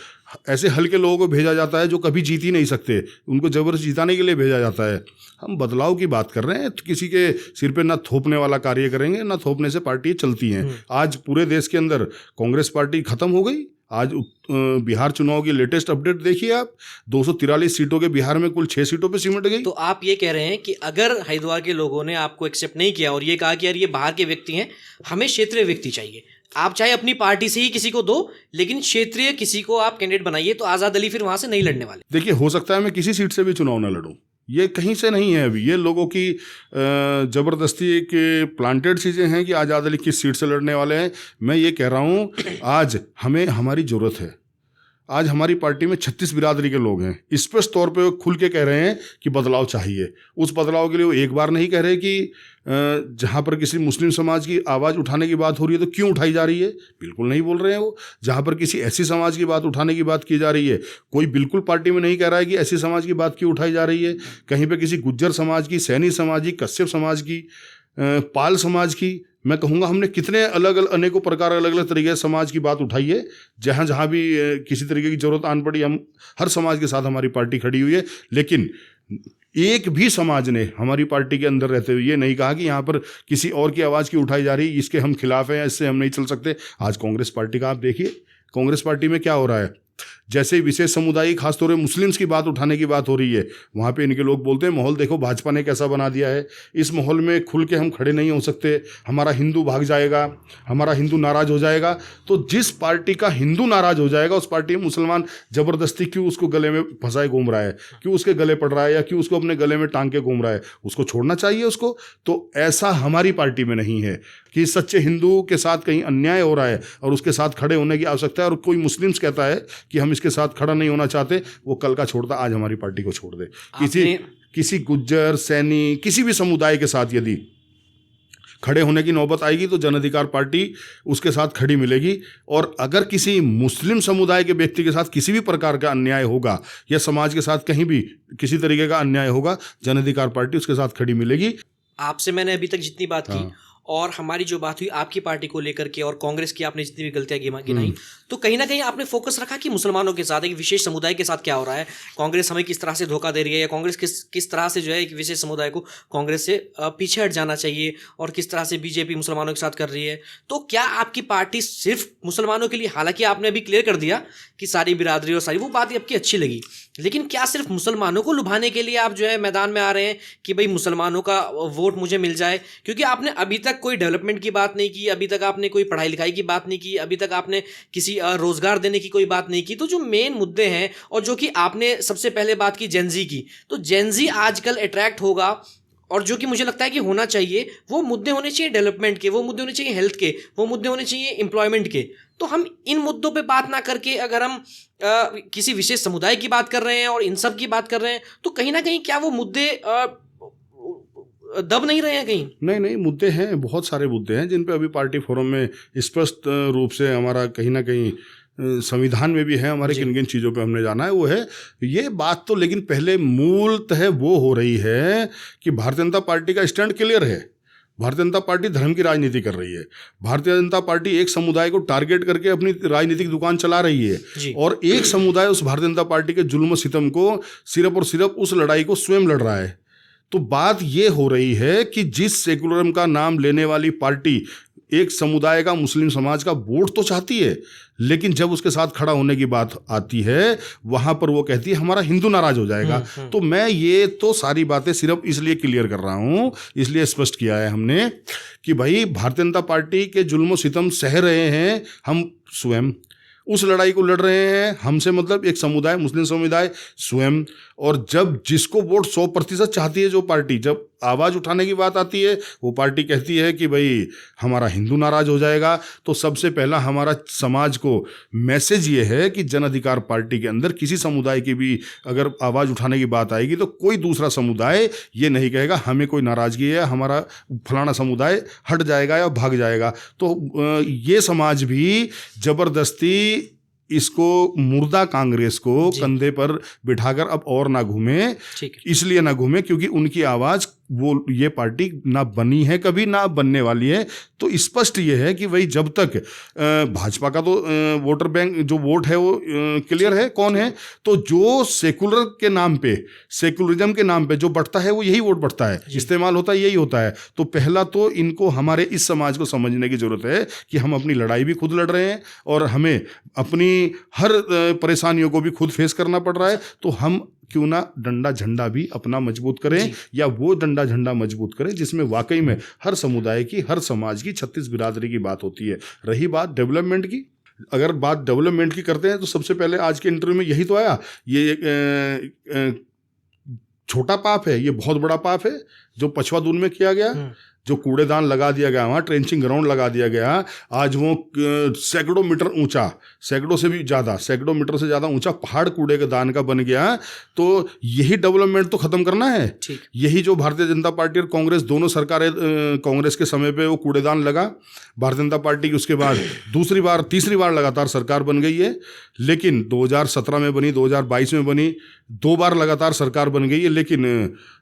ऐसे हल्के लोगों को भेजा जाता है जो कभी जीत ही नहीं सकते, उनको जबरदस्ती जिताने के लिए भेजा जाता है। हम बदलाव की बात कर रहे हैं, तो किसी के सिर पे ना थोपने वाला कार्य करेंगे, ना थोपने से पार्टी चलती हैं। आज पूरे देश के अंदर कांग्रेस पार्टी खत्म हो गई। आज बिहार चुनाव की लेटेस्ट अपडेट देखिए आप, 243 सीटों के बिहार में कुल 6 सीटों पे सिमट गई। तो आप ये कह रहे हैं कि अगर हरिद्वार के लोगों ने आपको एक्सेप्ट नहीं किया और ये कहा कि यार ये बाहर के व्यक्ति हैं, हमें क्षेत्रीय व्यक्ति चाहिए, आप चाहे अपनी पार्टी से ही किसी को दो, लेकिन क्षेत्रीय किसी को आप कैंडिडेट बनाइए, तो आज़ाद अली फिर वहां से नहीं लड़ने वाले। देखिए, हो सकता है मैं किसी सीट से भी चुनाव ना लड़ूं, ये कहीं से नहीं है। अभी ये लोगों की ज़बरदस्ती के प्लांटेड चीज़ें हैं कि आज़ाद अली किस सीट से लड़ने वाले हैं। मैं ये कह रहा हूँ, आज हमें हमारी ज़रूरत है। आज हमारी पार्टी में 36 बिरादरी के लोग हैं, स्पष्ट तौर पे खुल के कह रहे हैं कि बदलाव चाहिए। उस बदलाव के लिए वो एक बार नहीं कह रहे कि जहाँ पर किसी मुस्लिम समाज की आवाज़ उठाने की बात हो रही है तो क्यों उठाई जा रही है, बिल्कुल नहीं बोल रहे हैं वो। जहाँ पर किसी ऐसी समाज की बात उठाने की बात की जा रही है, कोई बिल्कुल पार्टी में नहीं कह रहा है कि ऐसी समाज की बात क्यों उठाई जा रही है। कहीं पर किसी गुज्जर समाज की, सैनी समाज की, कश्यप समाज की, पाल समाज की, मैं कहूँगा हमने कितने अलग अलग अनेकों प्रकार अलग अलग तरीके से समाज की बात उठाई है। जहाँ जहाँ भी किसी तरीके की ज़रूरत आन पड़ी, हम हर समाज के साथ हमारी पार्टी खड़ी हुई है। लेकिन एक भी समाज ने हमारी पार्टी के अंदर रहते हुए ये नहीं कहा कि यहाँ पर किसी और की आवाज़ की उठाई जा रही है, इसके हम खिलाफ हैं, इससे हम नहीं चल सकते। आज कांग्रेस पार्टी का आप देखिए, कांग्रेस पार्टी में क्या हो रहा है। जैसे विशेष समुदाय, खासतौर पर मुस्लिम्स की बात उठाने की बात हो रही है, वहाँ पे इनके लोग बोलते हैं माहौल देखो भाजपा ने कैसा बना दिया है, इस माहौल में खुल के हम खड़े नहीं हो सकते, हमारा हिंदू भाग जाएगा, हमारा हिंदू नाराज़ हो जाएगा। तो जिस पार्टी का हिंदू नाराज़ हो जाएगा, उस पार्टी में मुसलमान ज़बरदस्ती क्यों उसको गले में फंसाए घूम रहा है, क्यों उसके गले पड़ रहा है, या क्यों उसको अपने गले में टांग के घूम रहा है, उसको छोड़ना चाहिए उसको। तो ऐसा हमारी पार्टी में नहीं है कि सच्चे हिंदू के साथ कहीं अन्याय हो रहा है और उसके साथ खड़े होने की आवश्यकता है। और कोई मुस्लिम्स कहता है कि हम इसके साथ खड़ा नहीं होना चाहते, वो कल का छोड़ता आज हमारी पार्टी को छोड़ दे। किसी गुज्जर, सैनी, किसी भी समुदाय के साथ यदि खड़े होने की नौबत आएगी तो जन अधिकार पार्टी उसके साथ खड़ी मिलेगी। और अगर किसी मुस्लिम समुदाय के व्यक्ति के साथ किसी भी प्रकार का अन्याय होगा या समाज के साथ कहीं भी किसी तरीके का अन्याय होगा, जन अधिकार पार्टी उसके साथ खड़ी मिलेगी। आपसे मैंने अभी तक जितनी बात की और हमारी जो बात हुई आपकी पार्टी को लेकर के और कांग्रेस की आपने जितनी भी गलतियां गिनाई, तो कहीं ना कहीं आपने फोकस रखा कि मुसलमानों के साथ, एक विशेष समुदाय के साथ क्या हो रहा है, कांग्रेस हमें किस तरह से धोखा दे रही है, या कांग्रेस किस तरह से जो है एक विशेष समुदाय को कांग्रेस से पीछे हट जाना चाहिए, और किस तरह से बीजेपी मुसलमानों के साथ कर रही है। तो क्या आपकी पार्टी सिर्फ मुसलमानों के लिए, हालांकि आपने अभी क्लियर कर दिया कि सारी बिरादरी और सारी, वो बात आपकी अच्छी लगी, लेकिन क्या सिर्फ मुसलमानों को लुभाने के लिए आप जो है मैदान में आ रहे हैं कि भाई मुसलमानों का वोट मुझे मिल जाए? क्योंकि आपने अभी तक कोई डेवलपमेंट की बात नहीं की, अभी तक आपने कोई पढ़ाई लिखाई की बात नहीं की, अभी तक आपने किसी रोजगार देने की कोई बात नहीं की। तो जो मेन मुद्दे हैं, और जो कि आपने सबसे पहले बात की जेनजी की, तो जेनजी आजकल अट्रैक्ट होगा, और जो कि मुझे लगता है कि होना चाहिए, वो मुद्दे होने चाहिए डेवलपमेंट के, वो मुद्दे होने चाहिए हेल्थ के, वो मुद्दे होने चाहिए एम्प्लॉयमेंट के। तो हम इन मुद्दों पे बात ना करके अगर हम किसी विशेष समुदाय की बात कर रहे हैं और इन सब की बात कर रहे हैं, तो कहीं ना कहीं क्या वो मुद्दे दब नहीं रहे हैं कहीं? नहीं, मुद्दे हैं, बहुत सारे मुद्दे हैं जिन पे अभी पार्टी फोरम में स्पष्ट रूप से हमारा कहीं ना कहीं संविधान में भी है हमारे किन किन चीज़ों पे हमने जाना है, वो है ये बात। तो लेकिन पहले मूलतः वो हो रही है कि भारतीय जनता पार्टी का स्टैंड क्लियर है। भारतीय जनता पार्टी धर्म की राजनीति कर रही है। भारतीय जनता पार्टी एक समुदाय को टारगेट करके अपनी राजनीतिक दुकान चला रही है, और एक समुदाय उस भारतीय जनता पार्टी के जुल्म सितम को सिर्फ और सिर्फ उस लड़ाई को स्वयं लड़ रहा है। तो बात ये हो रही है कि जिस सेकुलरिज्म का नाम लेने वाली पार्टी एक समुदाय का, मुस्लिम समाज का वोट तो चाहती है, लेकिन जब उसके साथ खड़ा होने की बात आती है, वहां पर वो कहती है हमारा हिंदू नाराज हो जाएगा। तो मैं ये तो सारी बातें सिर्फ इसलिए क्लियर कर रहा हूं, इसलिए स्पष्ट किया है हमने कि भाई भारतीय जनता पार्टी के जुल्म सितम सह रहे हैं हम स्वयं, उस लड़ाई को लड़ रहे हैं हमसे, मतलब एक समुदाय, मुस्लिम समुदाय स्वयं। और जब जिसको वोट 100% चाहती है जो पार्टी, जब आवाज़ उठाने की बात आती है, वो पार्टी कहती है कि भाई हमारा हिंदू नाराज हो जाएगा। तो सबसे पहला हमारा समाज को मैसेज ये है कि जन अधिकार पार्टी के अंदर किसी समुदाय की भी अगर आवाज़ उठाने की बात आएगी तो कोई दूसरा समुदाय ये नहीं कहेगा हमें कोई नाराज़गी है, हमारा फलाना समुदाय हट जाएगा या भाग जाएगा। तो ये समाज भी ज़बरदस्ती इसको मुर्दा कांग्रेस को कंधे पर बिठाकर अब और ना घूमे, इसलिए ना घूमे क्योंकि उनकी आवाज़, वो ये पार्टी ना बनी है कभी, ना बनने वाली है। तो स्पष्ट ये है कि वही जब तक भाजपा का तो वोटर बैंक जो वोट है वो क्लियर है कौन है, तो जो सेकुलर के नाम पे, सेकुलरिज्म के नाम पे जो बढ़ता है वो यही वोट बढ़ता है, इस्तेमाल होता है यही होता है। तो पहला तो इनको हमारे इस समाज को समझने की जरूरत है कि हम अपनी लड़ाई भी खुद लड़ रहे हैं और हमें अपनी हर परेशानियों को भी खुद फेस करना पड़ रहा है। तो हम क्यों ना डंडा झंडा भी अपना मजबूत करें, या वो डंडा झंडा मजबूत करें जिसमें वाकई में हर समुदाय की, हर समाज की, 36 बिरादरी की बात होती है। रही बात डेवलपमेंट की, अगर बात डेवलपमेंट की करते हैं तो सबसे पहले आज के इंटरव्यू में यही तो आया, ये छोटा पाप है, ये बहुत बड़ा पाप है जो पछवा दून में किया गया, जो कूड़ेदान लगा दिया गया, वहाँ ट्रेंचिंग ग्राउंड लगा दिया गया, आज वो सैकड़ों मीटर ऊंचा, सैकड़ों से भी ज़्यादा, सैकड़ों मीटर से ज़्यादा ऊंचा पहाड़ कूड़े के दान का बन गया। तो यही डेवलपमेंट तो ख़त्म करना है। यही जो भारतीय जनता पार्टी और कांग्रेस दोनों सरकारें, कांग्रेस के समय पे वो कूड़ेदान लगा, भारतीय जनता पार्टी की उसके बाद दूसरी बार, तीसरी बार लगातार सरकार बन गई है, लेकिन 2017 में बनी, 2022 में बनी, 2 बार लगातार सरकार बन गई है, लेकिन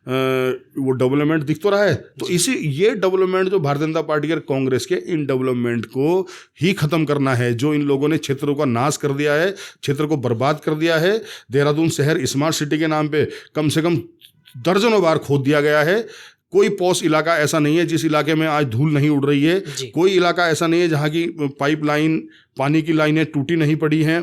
वो डेवलपमेंट दिख तो रहा है। तो ये डेवलपमेंट जो भारतीय जनता पार्टी और कांग्रेस के, इन डेवलपमेंट को ही खत्म करना है। जो इन लोगों ने क्षेत्रों का नाश कर दिया है, क्षेत्र को बर्बाद कर दिया है। देहरादून शहर स्मार्ट सिटी के नाम पे कम से कम दर्जनों बार खोद दिया गया है। कोई पॉश इलाका ऐसा नहीं है जिस इलाके में आज धूल नहीं उड़ रही है। कोई इलाका ऐसा नहीं है जहाँ की पाइपलाइन, पानी की लाइनें टूटी नहीं पड़ी हैं।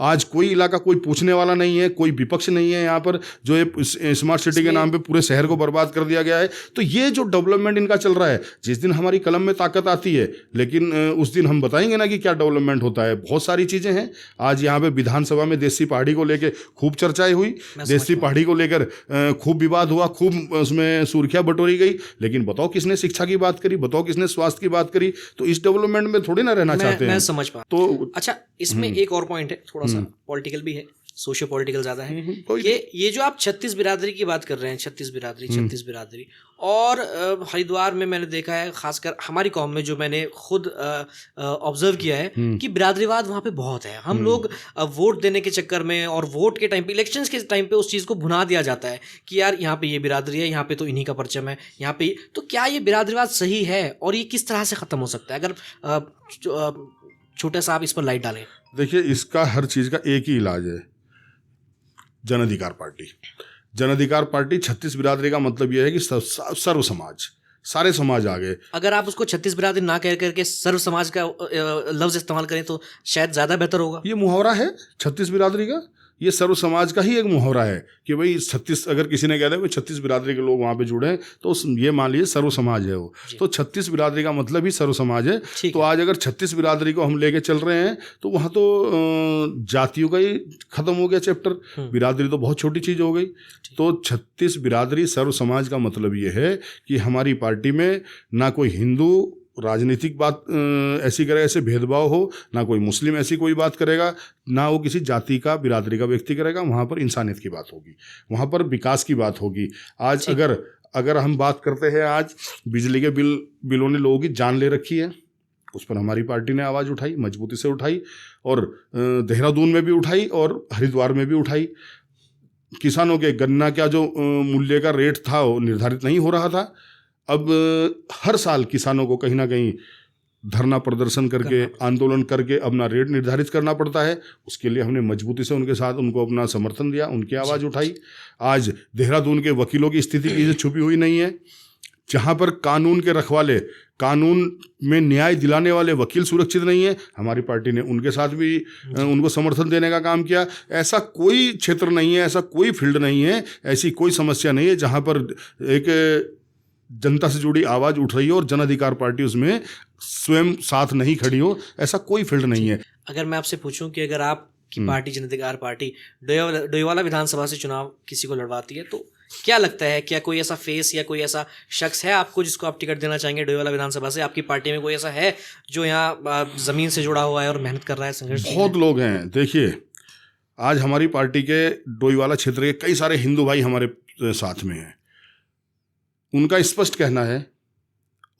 आज कोई इलाका, कोई पूछने वाला नहीं है, कोई विपक्ष नहीं है यहाँ पर, जो ये स्मार्ट सिटी के नाम पे पूरे शहर को बर्बाद कर दिया गया है। तो ये जो डेवलपमेंट इनका चल रहा है, जिस दिन हमारी कलम में ताकत आती है, लेकिन उस दिन हम बताएंगे ना कि क्या डेवलपमेंट होता है। बहुत सारी चीज़ें हैं। आज यहाँ पे विधानसभा में देसी पहाड़ी को लेकर खूब चर्चाएं हुई, देसी पहाड़ी को लेकर खूब विवाद हुआ, खूब उसमें सुर्खियाँ बटोरी गई, लेकिन बताओ किसने शिक्षा की बात करी, बताओ किसने स्वास्थ्य की बात करी। तो इस डेवलपमेंट में थोड़ी ना रहना चाहते हैं। मैं समझ पा। तो अच्छा, इसमें एक और पॉइंट है, थोड़ा सा पॉलिटिकल भी है। सोशियो पॉलिटिकल ज़्यादा है। कोई ये जो आप 36 बिरादरी की बात कर रहे हैं, 36 बिरादरी और हरिद्वार में मैंने देखा है, खासकर हमारी कौम में जो मैंने खुद ऑब्जर्व किया है कि बिरादरीवाद वहाँ पे बहुत है। हम लोग वोट देने के चक्कर में और वोट के टाइम पे, इलेक्शंस के टाइम पे उस चीज़ को भुना दिया जाता है कि यार यहाँ पे ये बिरादरी है, यहाँ पे तो इन्हीं का परचम है, यहाँ पे। तो क्या ये बिरादरीवाद सही है और ये किस तरह से ख़त्म हो सकता है? अगर छोटा सा आप इस पर लाइट डालें। देखिए, इसका हर चीज़ का एक ही इलाज है, जन अधिकार पार्टी। जन अधिकार पार्टी 36 बिरादरी का मतलब यह है कि सर्व समाज, सारे समाज आ गए। अगर आप उसको 36 बिरादरी ना कह करके सर्व समाज का लफ्ज इस्तेमाल करें तो शायद ज़्यादा बेहतर होगा। ये मुहावरा है 36 बिरादरी का, ये सर्व समाज का ही एक मुहावरा है कि भाई 36, अगर किसी ने कह दिया 36 बिरादरी के लोग वहाँ पे जुड़े हैं तो ये मान लीजिए सर्व समाज है वो। तो 36 बिरादरी का मतलब ही सर्व समाज है। तो आज अगर 36 बिरादरी को हम लेके चल रहे हैं तो वहाँ तो जातियों का ही खत्म हो गया चैप्टर, बिरादरी तो बहुत छोटी चीज़ हो गई। तो 36 बिरादरी सर्व समाज का मतलब ये है कि हमारी पार्टी में ना कोई हिंदू राजनीतिक बात ऐसी करेगा, ऐसे भेदभाव हो, ना कोई मुस्लिम ऐसी कोई बात करेगा, ना वो किसी जाति का बिरादरी का व्यक्ति करेगा। वहाँ पर इंसानियत की बात होगी, वहाँ पर विकास की बात होगी। आज अगर हम बात करते हैं, आज बिजली के बिलों ने लोगों की जान ले रखी है, उस पर हमारी पार्टी ने आवाज़ उठाई, मजबूती से उठाई, और देहरादून में भी उठाई और हरिद्वार में भी उठाई। किसानों के गन्ना का जो मूल्य का रेट था वो निर्धारित नहीं हो रहा था। अब हर साल किसानों को कहीं ना कहीं धरना प्रदर्शन करके, आंदोलन करके अपना रेट निर्धारित करना पड़ता है। उसके लिए हमने मजबूती से उनके साथ उनको अपना समर्थन दिया, उनकी आवाज़ उठाई। आज देहरादून के वकीलों की स्थिति किसी छुपी हुई नहीं है। जहाँ पर कानून के रखवाले, कानून में न्याय दिलाने वाले वकील सुरक्षित नहीं है, हमारी पार्टी ने उनके साथ भी उनको समर्थन देने का काम किया। ऐसा कोई क्षेत्र नहीं है, ऐसा कोई फील्ड नहीं है, ऐसी कोई समस्या नहीं है जहाँ पर एक जनता से जुड़ी आवाज़ उठ रही हो और जन अधिकार पार्टी उसमें स्वयं साथ नहीं खड़ी हो। ऐसा कोई फील्ड नहीं है। अगर मैं आपसे पूछूं कि अगर आपकी पार्टी जन अधिकार पार्टी डोईवाला विधानसभा से चुनाव किसी को लड़वाती है तो क्या लगता है, क्या कोई ऐसा फेस या कोई ऐसा शख्स है आपको जिसको आप टिकट देना चाहेंगे डोईवाला विधानसभा से? आपकी पार्टी में कोई ऐसा है जो यहाँ ज़मीन से जुड़ा हुआ है और मेहनत कर रहा है, संघर्ष? बहुत लोग हैं। देखिए, आज हमारी पार्टी के डोईवाला क्षेत्र के कई सारे हिंदू भाई हमारे साथ में हैं। उनका स्पष्ट कहना है,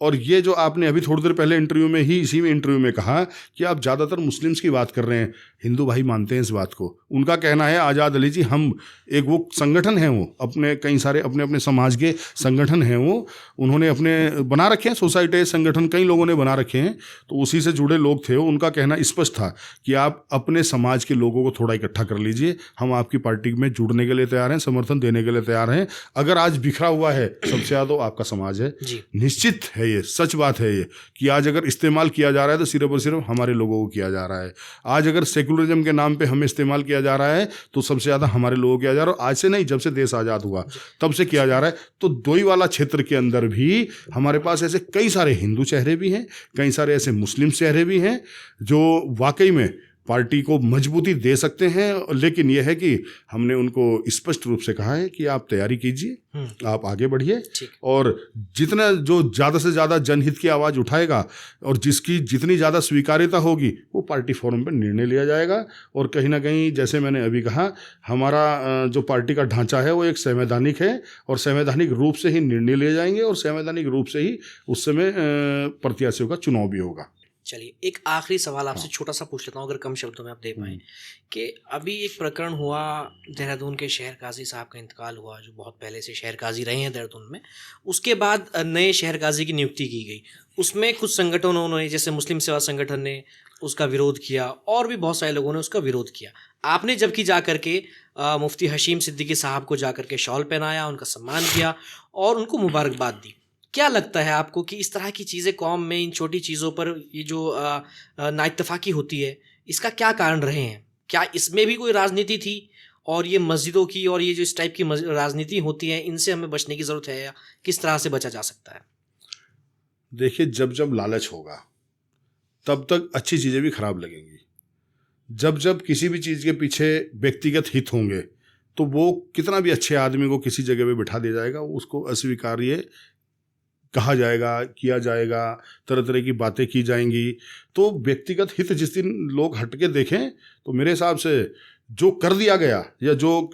और ये जो आपने अभी थोड़ी देर पहले इंटरव्यू में ही, इसी में इंटरव्यू में कहा कि आप ज़्यादातर मुस्लिम्स की बात कर रहे हैं, हिंदू भाई मानते हैं इस बात को। उनका कहना है, आज़ाद अली जी, हम एक वो संगठन हैं, वो अपने कई सारे अपने अपने समाज के संगठन हैं, वो उन्होंने अपने बना रखे हैं, सोसाइटी संगठन कई लोगों ने बना रखे हैं, तो उसी से जुड़े लोग थे। उनका कहना स्पष्ट था कि आप अपने समाज के लोगों को थोड़ा इकट्ठा कर लीजिए, हम आपकी पार्टी में जुड़ने के लिए तैयार हैं, समर्थन देने के लिए तैयार हैं। अगर आज बिखरा हुआ है सबसे ज़्यादा आपका समाज है। निश्चित है, ये सच बात है ये, कि आज अगर इस्तेमाल किया जा रहा है तो सिर्फ और सिर्फ हमारे लोगों को किया जा रहा है। आज अगर सेकुलरिज्म के नाम पे हमें इस्तेमाल किया जा रहा है तो सबसे ज़्यादा हमारे लोगों को किया जा रहा है। आज से नहीं, जब से देश आज़ाद हुआ तब से किया जा रहा है। तो डोईवाला क्षेत्र के अंदर भी हमारे पास ऐसे कई सारे हिंदू चेहरे भी हैं, कई सारे ऐसे मुस्लिम चेहरे भी हैं जो वाकई में पार्टी को मजबूती दे सकते हैं। लेकिन यह है कि हमने उनको स्पष्ट रूप से कहा है कि आप तैयारी कीजिए, आप आगे बढ़िए, और जितना जो ज़्यादा से ज़्यादा जनहित की आवाज़ उठाएगा और जिसकी जितनी ज़्यादा स्वीकार्यता होगी वो पार्टी फोरम पर निर्णय लिया जाएगा। और कहीं ना कहीं, जैसे मैंने अभी कहा, हमारा जो पार्टी का ढांचा है वो एक संवैधानिक है, और संवैधानिक रूप से ही निर्णय लिए जाएंगे, और संवैधानिक रूप से ही उस समय प्रत्याशियों का चुनाव भी होगा। चलिए, एक आखिरी सवाल आपसे छोटा सा पूछ लेता हूँ, अगर कम शब्दों में आप दे पाएँ, कि अभी एक प्रकरण हुआ, देहरादून के शहर काजी साहब का इंतकाल हुआ, जो बहुत पहले से शहर काजी रहे हैं देहरादून में। उसके बाद नए शहर काजी की नियुक्ति की गई। उसमें कुछ संगठनों ने, जैसे मुस्लिम सेवा संगठन ने उसका विरोध किया, और भी बहुत सारे लोगों ने उसका विरोध किया। आपने जबकि जा करके मुफ्ती हशीम सिद्दीकी साहब को जा करके शॉल पहनाया, उनका सम्मान किया और उनको मुबारकबाद दी। क्या लगता है आपको कि इस तरह की चीज़ें कौम में, इन छोटी चीज़ों पर ये जो नाइत्तफाकी होती है, इसका क्या कारण रहे हैं? क्या इसमें भी कोई राजनीति थी? और ये मस्जिदों की और ये जो इस टाइप की राजनीति होती है, इनसे हमें बचने की ज़रूरत है, या किस तरह से बचा जा सकता है? देखिए, जब जब लालच होगा तब तक अच्छी चीज़ें भी खराब लगेंगी। जब जब किसी भी चीज़ के पीछे व्यक्तिगत हित होंगे तो वो कितना भी अच्छे आदमी को किसी जगह पे बिठा दिया जाएगा, उसको अस्वीकार्य कहा जाएगा, किया जाएगा, तरह तरह की बातें की जाएंगी। तो व्यक्तिगत हित जिस दिन लोग हट के देखें, तो मेरे हिसाब से जो कर दिया गया या जो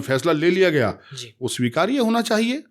फैसला ले लिया गया जी। वो स्वीकार्य होना चाहिए।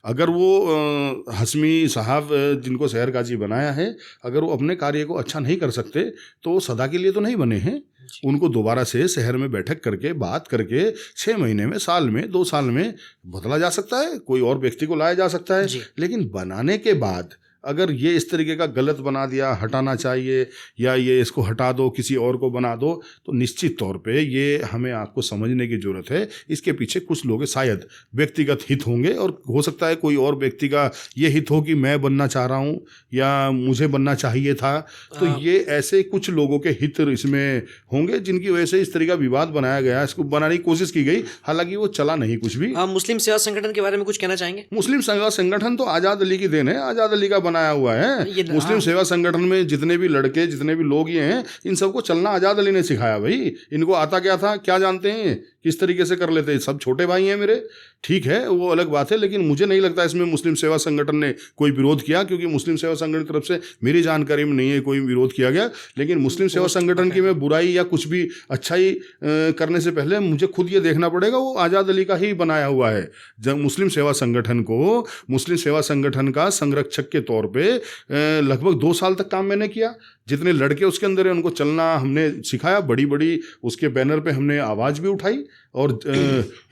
अगर वो हसमी साहब जिनको शहर काजी बनाया है, अगर वो अपने कार्य को अच्छा नहीं कर सकते तो वो सदा के लिए तो नहीं बने हैं। उनको दोबारा से शहर में बैठक करके बात करके 6 महीने में, साल में, 2 साल में बदला जा सकता है, कोई और व्यक्ति को लाया जा सकता है। लेकिन बनाने के बाद अगर ये इस तरीके का गलत बना दिया, हटाना चाहिए या ये इसको हटा दो, किसी और को बना दो, तो निश्चित तौर पे ये हमें आपको समझने की ज़रूरत है। इसके पीछे कुछ लोग शायद व्यक्तिगत हित होंगे, और हो सकता है कोई और व्यक्ति का ये हित हो कि मैं बनना चाह रहा हूँ या मुझे बनना चाहिए था। तो ये ऐसे कुछ लोगों के हित इसमें होंगे जिनकी वजह से इस तरह का विवाद बनाया गया, इसको बनाने की कोशिश की गई, हालांकि वो चला नहीं कुछ भी। मुस्लिम सेवा संगठन के बारे में कुछ कहना चाहेंगे? मुस्लिम सेवा संगठन तो आज़ाद अली की देन है, आज़ाद अली का बनाया हुआ है। मुस्लिम सेवा संगठन में जितने भी लड़के, जितने भी लोग ये हैं, इन सबको चलना आज़ाद अली ने सिखाया भाई। इनको आता क्या था, क्या जानते हैं, किस तरीके से कर लेते हैं। सब छोटे भाई हैं मेरे, ठीक है, वो अलग बात है, लेकिन मुझे नहीं लगता इसमें मुस्लिम सेवा संगठन ने कोई विरोध किया, क्योंकि मुस्लिम सेवा संगठन की तरफ से मेरी जानकारी में नहीं है कोई विरोध किया गया। लेकिन मुस्लिम सेवा संगठन की मैं बुराई या कुछ भी अच्छाई करने से पहले मुझे खुद ये देखना पड़ेगा वो आज़ाद अली का ही बनाया हुआ है। जब मुस्लिम सेवा संगठन को, मुस्लिम सेवा संगठन का संरक्षक के तौर पर लगभग 2 साल तक काम मैंने किया। जितने लड़के उसके अंदर है उनको चलना हमने सिखाया, बड़ी बड़ी उसके बैनर पे हमने आवाज़ भी उठाई और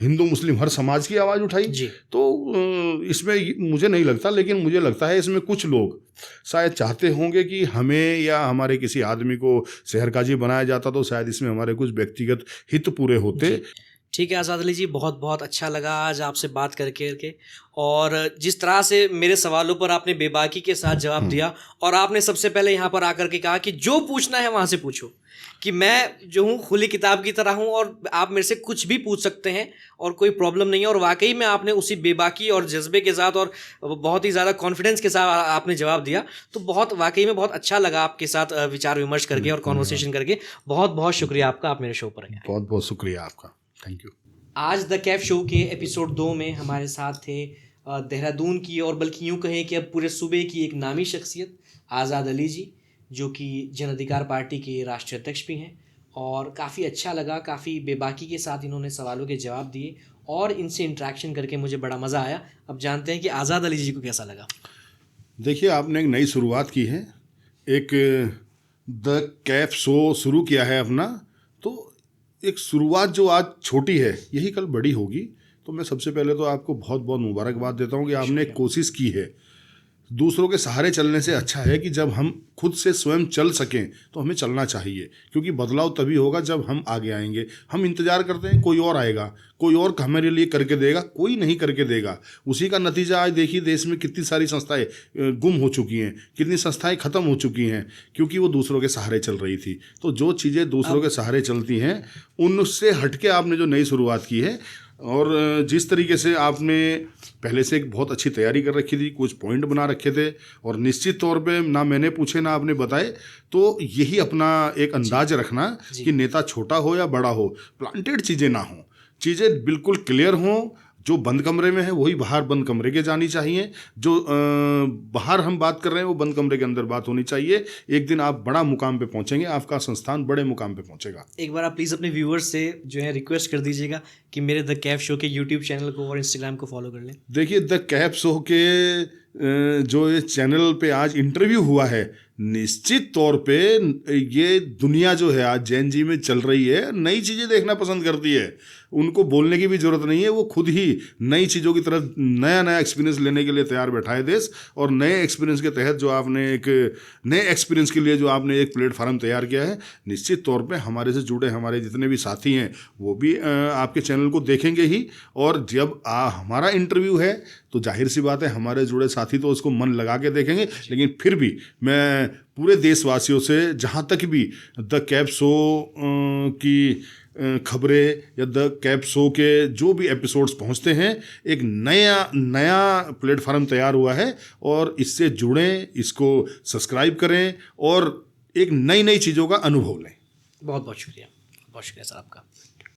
हिंदू मुस्लिम हर समाज की आवाज़ उठाई। तो इसमें मुझे नहीं लगता, लेकिन मुझे लगता है इसमें कुछ लोग शायद चाहते होंगे कि हमें या हमारे किसी आदमी को शहर काजी बनाया जाता तो शायद इसमें हमारे कुछ व्यक्तिगत हित पूरे होते। ठीक है आज़ाद अली जी, बहुत बहुत अच्छा लगा आज आपसे बात करके, और जिस तरह से मेरे सवालों पर आपने बेबाकी के साथ जवाब दिया, और आपने सबसे पहले यहाँ पर आकर के कहा कि जो पूछना है वहाँ से पूछो, कि मैं जो हूँ खुली किताब की तरह हूँ और आप मेरे से कुछ भी पूछ सकते हैं और कोई प्रॉब्लम नहीं है। और वाकई में आपने उसी बेबाकी और जज्बे के साथ और बहुत ही ज़्यादा कॉन्फिडेंस के साथ आपने जवाब दिया। तो बहुत वाकई में बहुत अच्छा लगा आपके साथ विचार विमर्श करके और कॉन्वर्सेशन करके। बहुत बहुत शुक्रिया आपका, आप मेरे शो पर आए। बहुत बहुत शुक्रिया आपका, थैंक यू। आज द कैफ शो के एपिसोड 2 में हमारे साथ थे देहरादून की, और बल्कि यूँ कहें कि अब पूरे सूबे की एक नामी शख्सियत आज़ाद अली जी, जो कि जन अधिकार पार्टी के राष्ट्रीय अध्यक्ष भी हैं। और काफ़ी अच्छा लगा, काफ़ी बेबाकी के साथ इन्होंने सवालों के जवाब दिए और इनसे इंटरेक्शन करके मुझे बड़ा मज़ा आया। अब जानते हैं कि आज़ाद अली जी को कैसा लगा। देखिए, आपने एक नई शुरुआत की है, एक द कैफ शो शुरू किया है अपना, तो एक शुरुआत जो आज छोटी है यही कल बड़ी होगी। तो मैं सबसे पहले तो आपको बहुत बहुत मुबारकबाद देता हूँ कि आपने एक कोशिश की है। दूसरों के सहारे चलने से अच्छा है कि जब हम खुद से स्वयं चल सकें तो हमें चलना चाहिए, क्योंकि बदलाव तभी होगा जब हम आगे आएंगे। हम इंतज़ार करते हैं कोई और आएगा, कोई और हमारे लिए करके देगा, कोई नहीं करके देगा। उसी का नतीजा आज देखिए देश में कितनी सारी संस्थाएं गुम हो चुकी हैं, कितनी संस्थाएं ख़त्म हो चुकी हैं, क्योंकि वो दूसरों के सहारे चल रही थी। तो जो चीज़ें दूसरों के सहारे चलती हैं उनसे हटके आपने जो नई शुरुआत की है, और जिस तरीके से आपने पहले से एक बहुत अच्छी तैयारी कर रखी थी, कुछ पॉइंट बना रखे थे, और निश्चित तौर पे ना मैंने पूछे ना आपने बताए, तो यही अपना एक अंदाज रखना कि नेता छोटा हो या बड़ा हो, प्लांटेड चीज़ें ना हो, चीज़ें बिल्कुल क्लियर हों। जो बंद कमरे में है वही बाहर बंद कमरे के जानी चाहिए, जो बाहर हम बात कर रहे हैं वो बंद कमरे के अंदर बात होनी चाहिए। एक दिन आप बड़ा मुकाम पे पहुंचेंगे, आपका संस्थान बड़े मुकाम पे पहुंचेगा। एक बार आप प्लीज़ अपने व्यूअर्स से जो है रिक्वेस्ट कर दीजिएगा कि मेरे द कैफ शो के यूट्यूब चैनल को और इंस्टाग्राम को फॉलो कर लें। देखिए, द कैफ शो के जो ये चैनल पे आज इंटरव्यू हुआ है, निश्चित तौर पे ये दुनिया जो है आज जैन जी में चल रही है, नई चीज़ें देखना पसंद करती है। उनको बोलने की भी ज़रूरत नहीं है, वो खुद ही नई चीज़ों की तरफ नया नया एक्सपीरियंस लेने के लिए तैयार बैठा है देश। और नए एक्सपीरियंस के तहत जो आपने एक नए एक्सपीरियंस के लिए जो आपने एक प्लेटफार्म तैयार किया है, निश्चित तौर पे हमारे से जुड़े हमारे जितने भी साथी हैं वो भी आपके चैनल को देखेंगे ही। और जब हमारा इंटरव्यू है तो जाहिर सी बात है हमारे जुड़े साथी तो उसको मन लगा के देखेंगे। लेकिन फिर भी मैं पूरे देशवासियों से, जहाँ तक भी द कैफ शो की खबरें या द कैफ शो के जो भी एपिसोड्स पहुंचते हैं, एक नया प्लेटफार्म तैयार हुआ है, और इससे जुड़ें, इसको सब्सक्राइब करें और एक नई चीज़ों का अनुभव लें। बहुत बहुत शुक्रिया, बहुत शुक्रिया सर आपका।